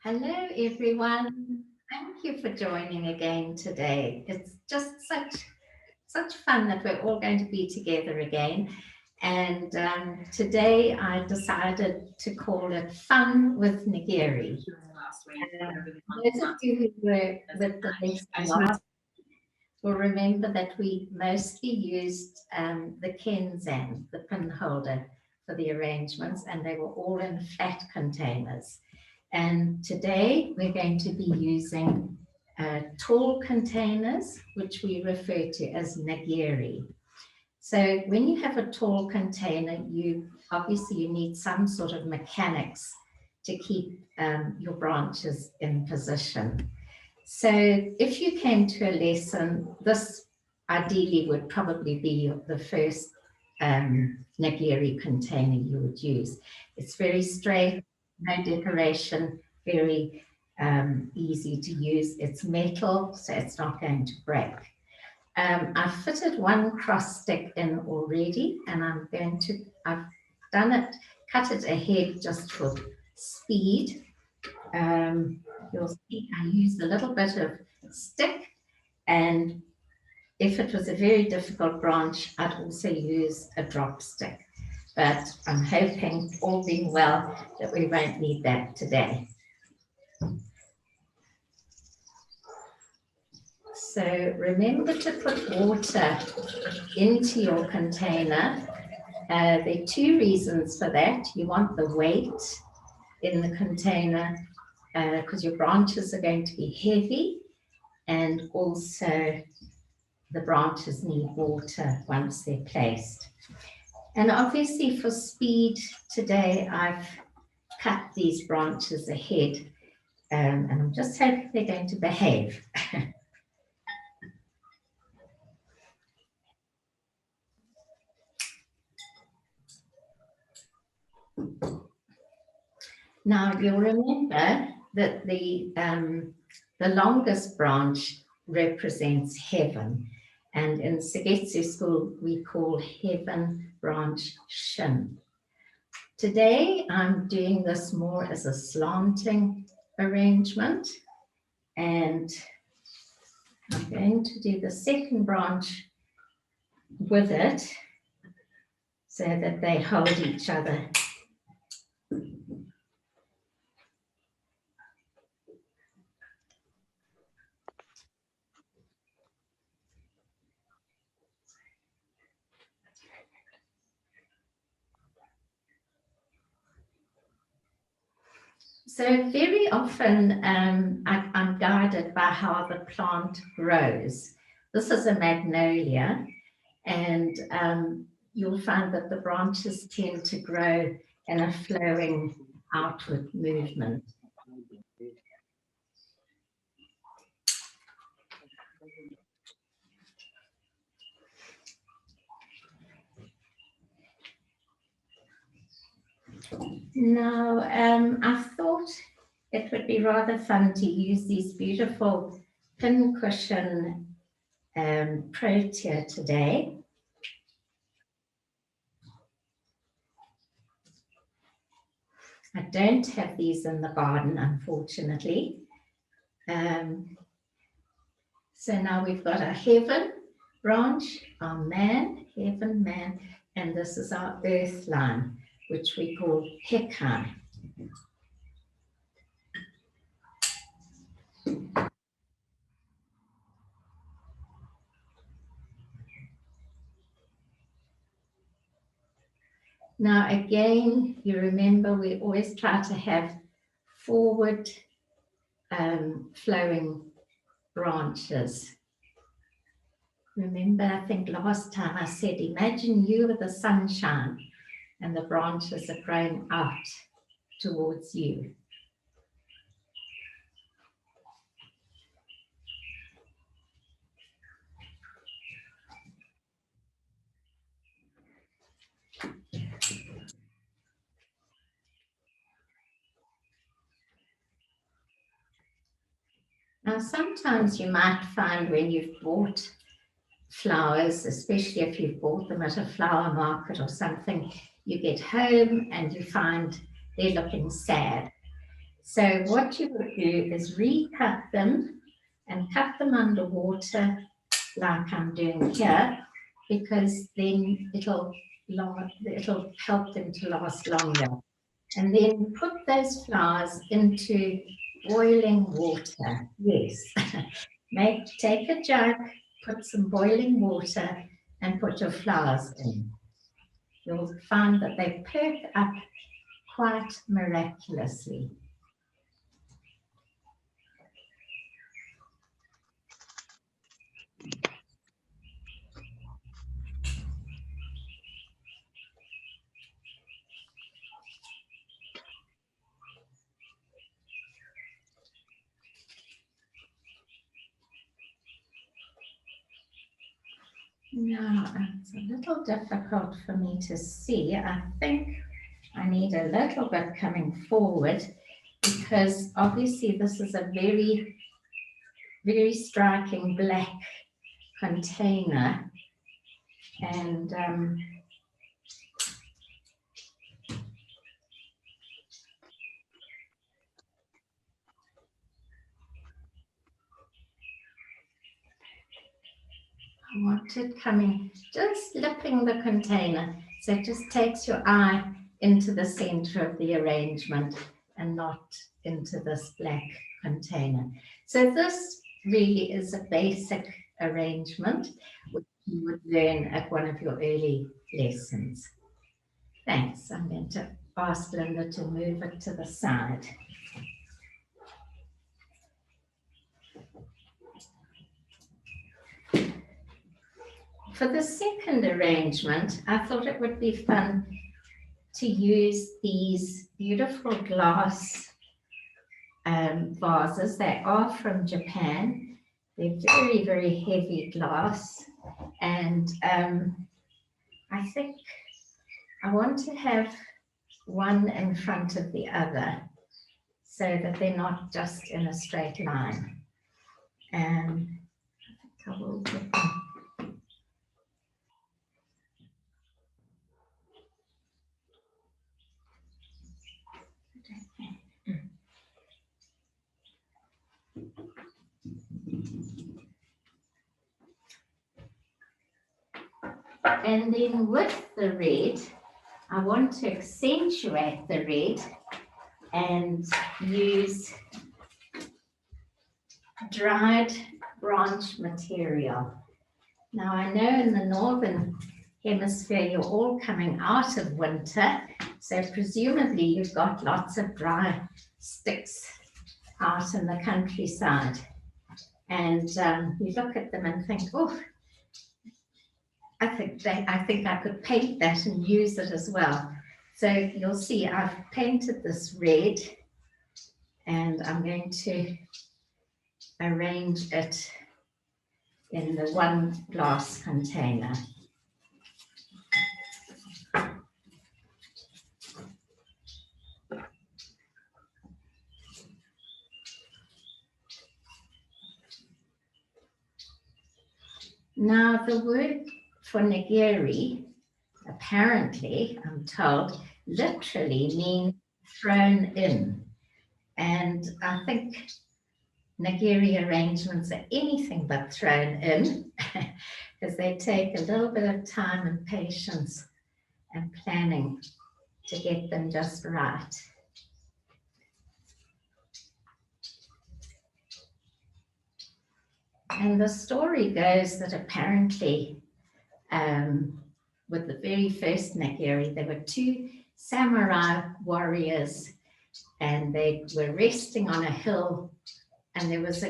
Hello, everyone. Thank you for joining again today. It's just such fun that we're all going to be together again. And today I decided to call it Fun with Nageire. Those of you who were with the lesson last will remember that we mostly used the Kenzan, the pin holder, for the arrangements, and they were all in flat containers. And today we're going to be using tall containers, which we refer to as Nageire. So when you have a tall container, you need some sort of mechanics to keep your branches in position. So if you came to a lesson, this ideally would probably be the first Nageire container you would use. It's very straight, no decoration, very easy to use. It's metal, so it's not going to break. I've fitted one cross stick in already, and I've done it, cut it ahead just for speed. You'll see I used a little bit of stick, and if it was a very difficult branch, I'd also use a drop stick. But I'm hoping, all being well, that we won't need that today. So remember to put water into your container. There are two reasons for that. You want the weight in the container because your branches are going to be heavy, and also the branches need water once they're placed. And obviously for speed today, I've cut these branches ahead, and I'm just hoping they're going to behave. Now you'll remember that the longest branch represents heaven, and in Segetsu school we call heaven branch Shin. Today I'm doing this more as a slanting arrangement, and I'm going to do the second branch with it so that they hold each other. So very often I'm guided by how the plant grows. This is a magnolia, and you'll find that the branches tend to grow in a flowing outward movement. Now, I thought it would be rather fun to use these beautiful pincushion protea today. I don't have these in the garden, unfortunately. So now we've got our heaven branch, our man, heaven, man, and this is our earth line, which we call Hekai. Now again, you remember we always try to have forward flowing branches. Remember, I think last time I said, imagine you with the sunshine and the branches are growing out towards you. Now, sometimes you might find when you've bought flowers, especially if you've bought them at a flower market or something, you get home and you find they're looking sad. So what you would do is recut them and cut them underwater like I'm doing here, because then it'll help them to last longer. And then put those flowers into boiling water. Yes. Take a jug, put some boiling water and put your flowers in. You'll find that they perk up quite miraculously. Now, it's a little difficult for me to see. I think I need a little bit coming forward, because obviously this is a very, very striking black container. And I want it coming, just lipping the container. So it just takes your eye into the center of the arrangement and not into this black container. So this really is a basic arrangement which you would learn at one of your early lessons. Thanks. I'm going to ask Linda to move it to the side. For the second arrangement, I thought it would be fun to use these beautiful glass vases. They are from Japan. They're very, very heavy glass. And I think I want to have one in front of the other so that they're not just in a straight line. And I think I will get them. And then with the red, I want to accentuate the red and use dried branch material. Now I know in the northern hemisphere you're all coming out of winter, so presumably you've got lots of dry sticks out in the countryside. And you look at them and think, oh, I think I could paint that and use it as well. So you'll see I've painted this red, and I'm going to arrange it in the one glass container. Now the word for Nageire, apparently, I'm told, literally means thrown in. And I think Nageire arrangements are anything but thrown in, because they take a little bit of time and patience and planning to get them just right. And the story goes that apparently with the very first Nageire, there were two samurai warriors, and they were resting on a hill, and there was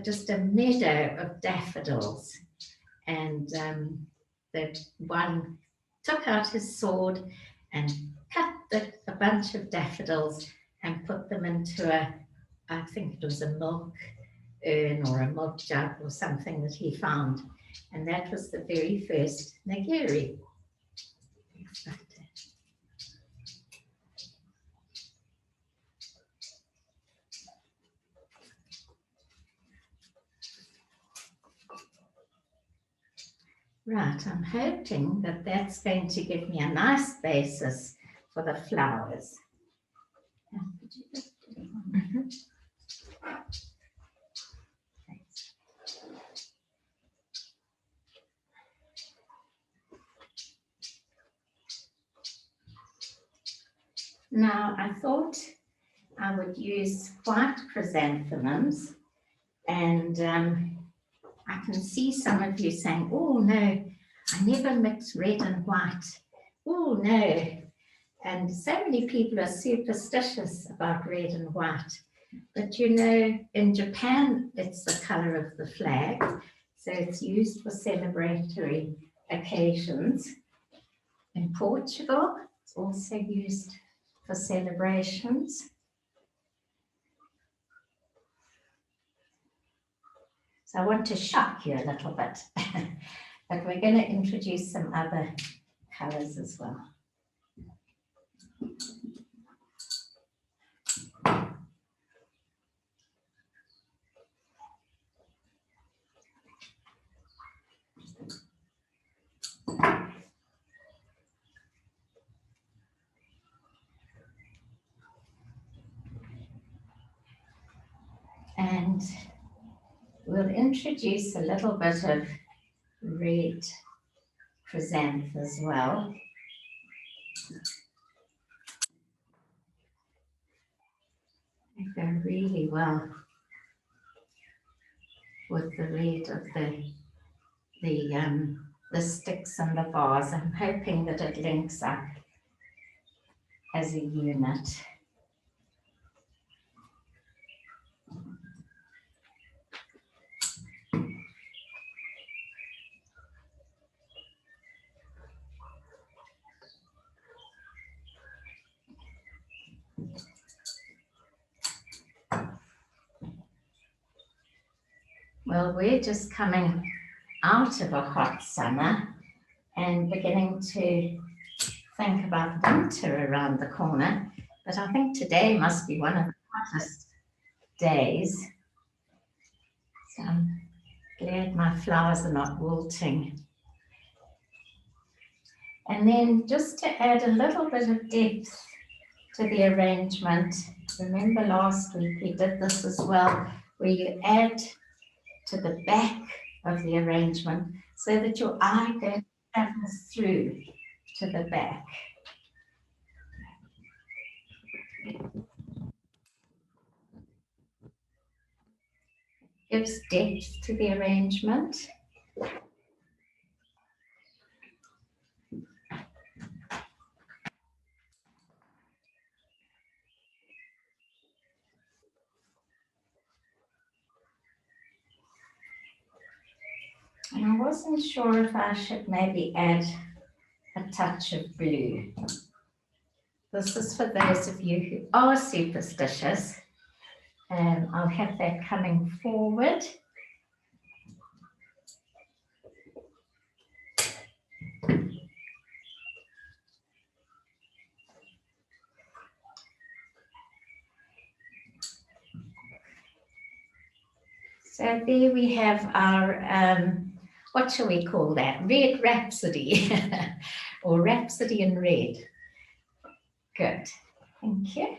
just a meadow of daffodils. And the one took out his sword and cut a bunch of daffodils and put them into I think it was a milk urn or a milk jug or something that he found. And that was the very first Nageire. Right, I'm hoping that that's going to give me a nice basis for the flowers. thought I would use white chrysanthemums, and I can see some of you saying, oh no, I never mix red and white. Oh no. And so many people are superstitious about red and white. But you know, in Japan, it's the color of the flag. So it's used for celebratory occasions. In Portugal, it's also used for celebrations. So I want to shock you a little bit, but we're going to introduce some other colors as well. And we'll introduce a little bit of red chrysanthemum as well. They go really well with the red of the sticks and the vase. I'm hoping that it links up as a unit. Well, we're just coming out of a hot summer and beginning to think about winter around the corner. But I think today must be one of the hottest days. So I'm glad my flowers are not wilting. And then just to add a little bit of depth to the arrangement, remember last week we did this as well, where you add to the back of the arrangement so that your eye goes travels through to the back. Gives depth to the arrangement. And I wasn't sure if I should maybe add a touch of blue. This is for those of you who are superstitious. I'll have that coming forward. So there we have our, what shall we call that? Red Rhapsody, or Rhapsody in Red. Good, thank you.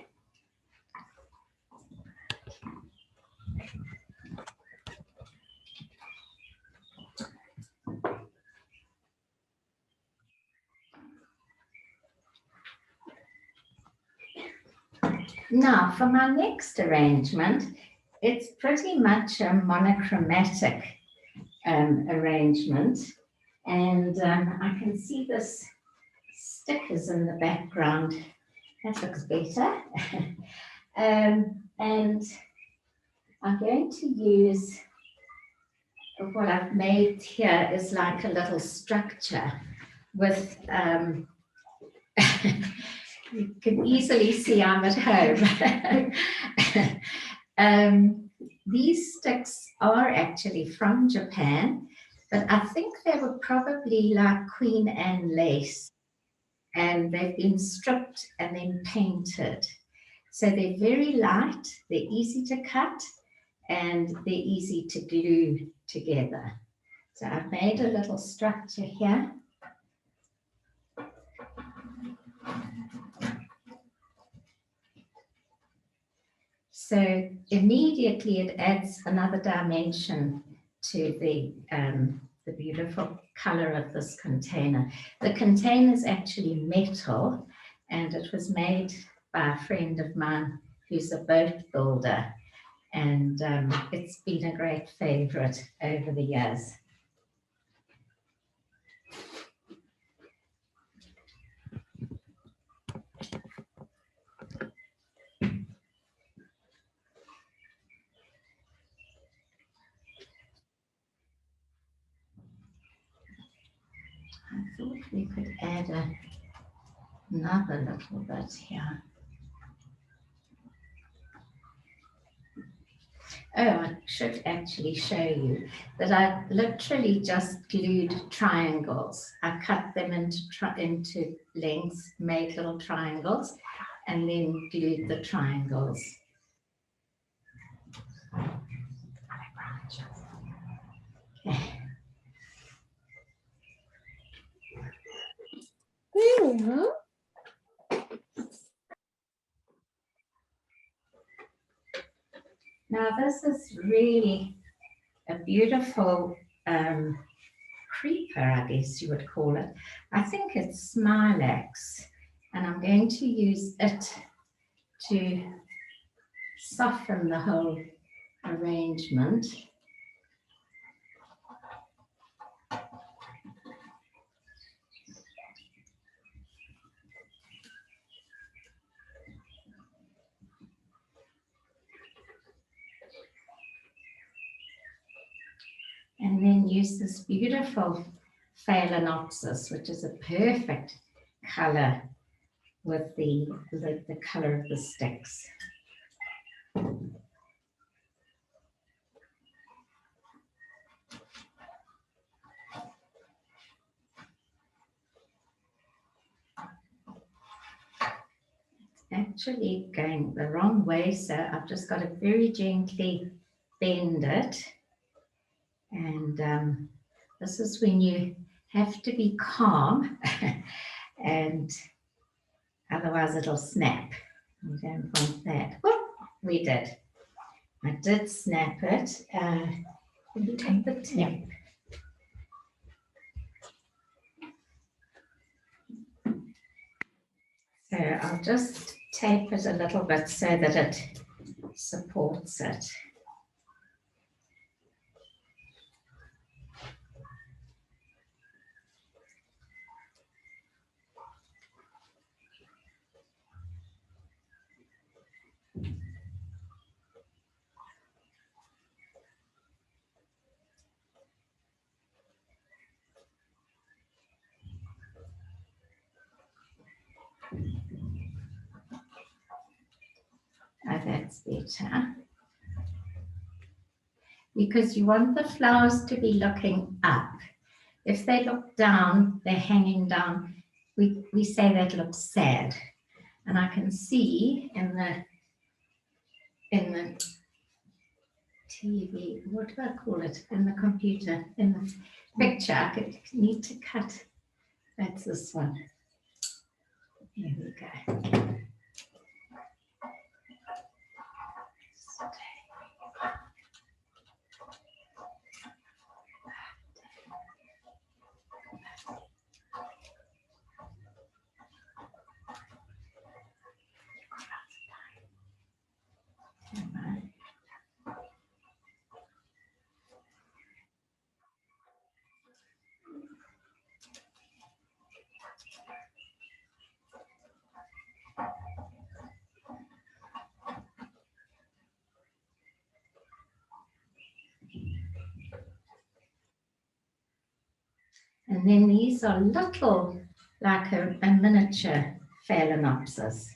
Now, for my next arrangement, it's pretty much a monochromatic arrangement. And I can see this stickers in the background. That looks better. And I'm going to use what I've made here is like a little structure with you can easily see I'm at home. These sticks are actually from Japan, but I think they were probably like Queen Anne lace, and they've been stripped and then painted. So they're very light, they're easy to cut, and they're easy to glue together. So I've made a little structure here. So immediately it adds another dimension to the beautiful color of this container. The container is actually metal, and it was made by a friend of mine who's a boat builder, and it's been a great favourite over the years. I thought we could add another little bit here. Oh, I should actually show you that I literally just glued triangles. I cut them into lengths, made little triangles, and then glued the triangles. Okay. Now this is really a beautiful creeper, I guess you would call it. I think it's smilax, and I'm going to use it to soften the whole arrangement. And then use this beautiful phalaenopsis, which is a perfect color with the color of the sticks. Actually going the wrong way, so I've just got to very gently bend it. And this is when you have to be calm and otherwise it'll snap. We don't want that. Whoop, we did. I did snap it. Will you take the tape? So I'll just tape it a little bit so that it supports it. Oh, that's better. Because you want the flowers to be looking up. If they look down, they're hanging down. We say that looks sad. And I can see in the TV, what do I call it? In the computer, in the picture, I need to cut. That's this one. Here we go. And then these are little, like a miniature phalaenopsis.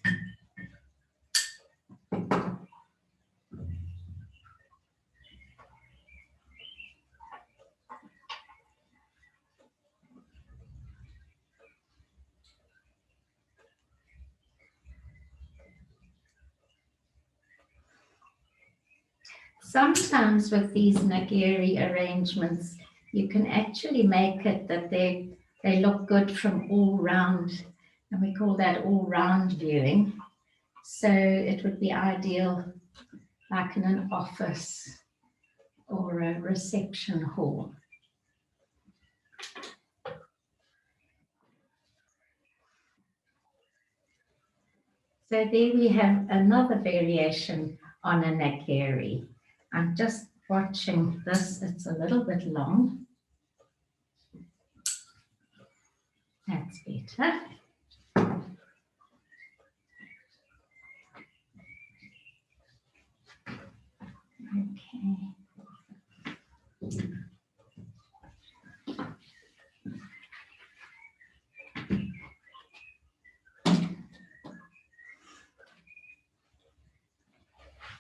Sometimes with these Nageire arrangements, you can actually make it that they look good from all round, and we call that all round viewing. So it would be ideal like in an office or a reception hall. So there we have another variation on a Nageire. I'm just watching this, it's a little bit long. That's better. Okay.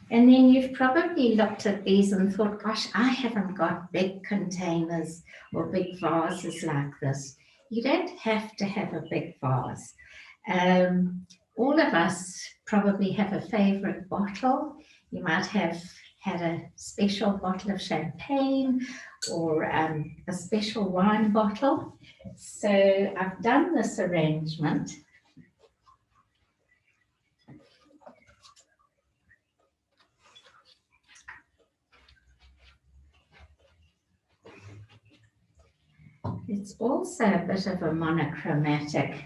And then you've probably looked at these and thought, gosh, I haven't got big containers or big vases like this. You don't have to have a big vase. All of us probably have a favorite bottle. You might have had a special bottle of champagne or a special wine bottle. So I've done this arrangement. It's also a bit of a monochromatic.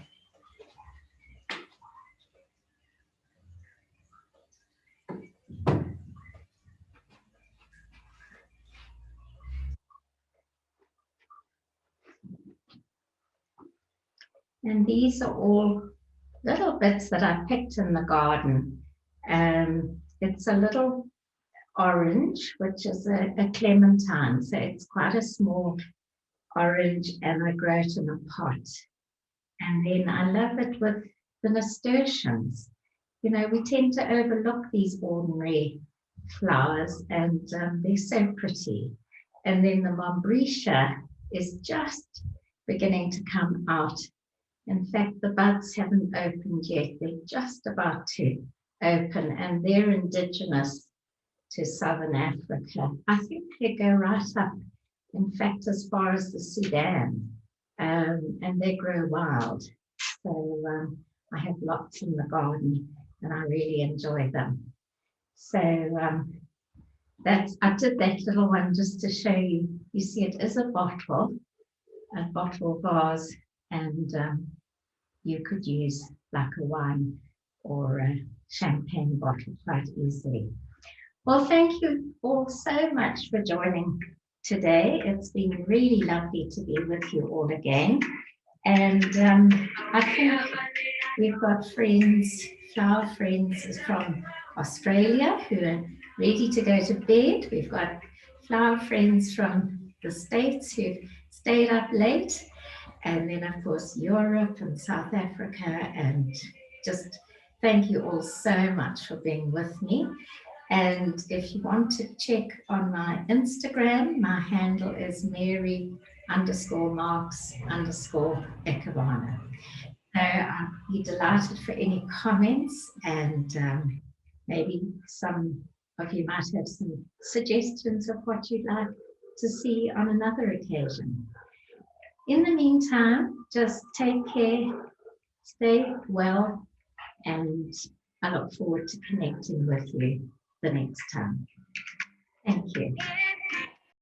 And these are all little bits that I picked in the garden. It's a little orange, which is a clementine. So it's quite a small orange and I grow it in a pot. And then I love it with the nasturtiums. You know, we tend to overlook these ordinary flowers and they're so pretty. And then the Mombretia is just beginning to come out. In fact, the buds haven't opened yet. They're just about to open and they're indigenous to Southern Africa. I think they go right up, in fact, as far as the Sudan, and they grow wild. So I have lots in the garden and I really enjoy them. So I did that little one just to show you. You see, it is a bottle vase, and you could use like a wine or a champagne bottle quite easily. Well, thank you all so much for joining today. It's been really lovely to be with you all again. And I think we've got friends, flower friends from Australia who are ready to go to bed. We've got flower friends from the States who've stayed up late. And then, of course, Europe and South Africa. And just thank you all so much for being with me. And if you want to check on my Instagram, my handle is Mary_Marks_Ikebana. So I'd be delighted for any comments and maybe some of you might have some suggestions of what you'd like to see on another occasion. In the meantime, just take care, stay well, and I look forward to connecting with you the next time. Thank you.